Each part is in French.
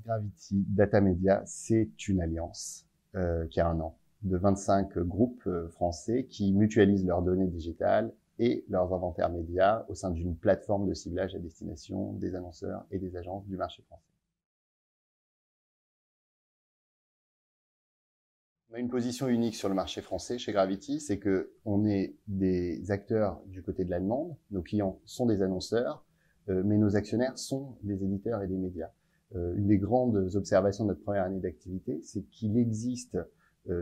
Gravity Data Media, c'est une alliance qui a 1 an, de 25 groupes français qui mutualisent leurs données digitales et leurs inventaires médias au sein d'une plateforme de ciblage à destination des annonceurs et des agences du marché français. On a une position unique sur le marché français chez Gravity, c'est qu'on est des acteurs du côté de la demande, nos clients sont des annonceurs, mais nos actionnaires sont des éditeurs et des médias. Une des grandes observations de notre première année d'activité, c'est qu'il existe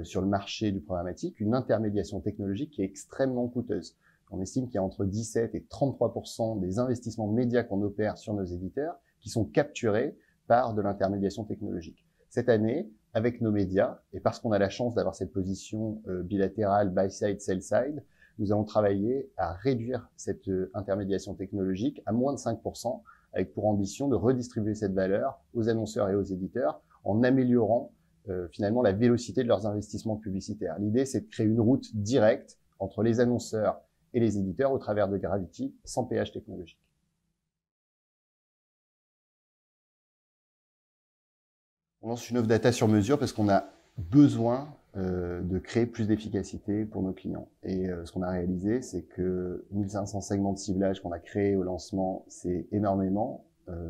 sur le marché du programmatique une intermédiation technologique qui est extrêmement coûteuse. On estime qu'il y a entre 17 et 33% des investissements médias qu'on opère sur nos éditeurs qui sont capturés par de l'intermédiation technologique. Cette année, avec nos médias, et parce qu'on a la chance d'avoir cette position bilatérale buy-side, sell-side, nous allons travailler à réduire cette intermédiation technologique à moins de 5%, avec pour ambition de redistribuer cette valeur aux annonceurs et aux éditeurs en améliorant finalement la vélocité de leurs investissements publicitaires. L'idée, c'est de créer une route directe entre les annonceurs et les éditeurs au travers de Gravity, sans péage technologique. On lance une offre data sur mesure parce qu'on a besoin de créer plus d'efficacité pour nos clients. Et ce qu'on a réalisé, c'est que 1500 segments de ciblage qu'on a créés au lancement, c'est énormément,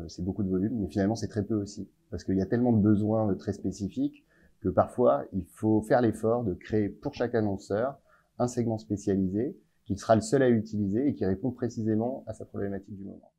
c'est beaucoup de volume, mais finalement c'est très peu aussi. Parce qu'il y a tellement de besoins très spécifiques que parfois il faut faire l'effort de créer pour chaque annonceur un segment spécialisé qu'il sera le seul à utiliser et qui répond précisément à sa problématique du moment.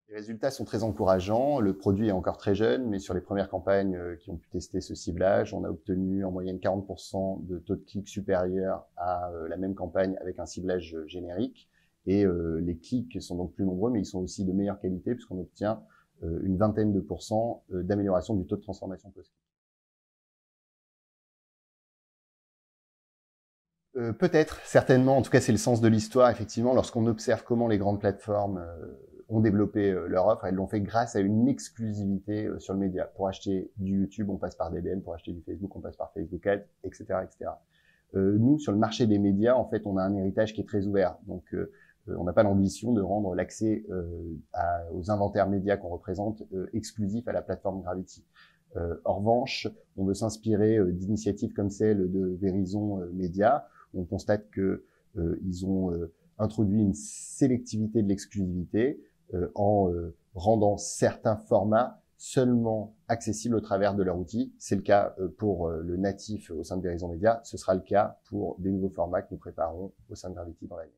Les résultats sont très encourageants. Le produit est encore très jeune, mais sur les premières campagnes qui ont pu tester ce ciblage, on a obtenu en moyenne 40% de taux de clics supérieurs à la même campagne avec un ciblage générique. Et les clics sont donc plus nombreux, mais ils sont aussi de meilleure qualité puisqu'on obtient une vingtaine de pourcents d'amélioration du taux de transformation post-clic. Peut-être, certainement, en tout cas c'est le sens de l'histoire, effectivement, lorsqu'on observe comment les grandes plateformes ont développé leur offre, elles l'ont fait grâce à une exclusivité sur le média. Pour acheter du YouTube, on passe par DBM, pour acheter du Facebook, on passe par Facebook Ads, etc. etc. Nous, sur le marché des médias, en fait, on a un héritage qui est très ouvert, donc on n'a pas l'ambition de rendre l'accès aux inventaires médias qu'on représente exclusif à la plateforme Gravity. En revanche, on veut s'inspirer d'initiatives comme celle de Verizon Média. On constate que ils ont introduit une sélectivité de l'exclusivité en rendant certains formats seulement accessibles au travers de leur outil. C'est le cas pour le natif au sein de Verizon Média. Ce sera le cas pour des nouveaux formats que nous préparons au sein de Gravity dans l'année.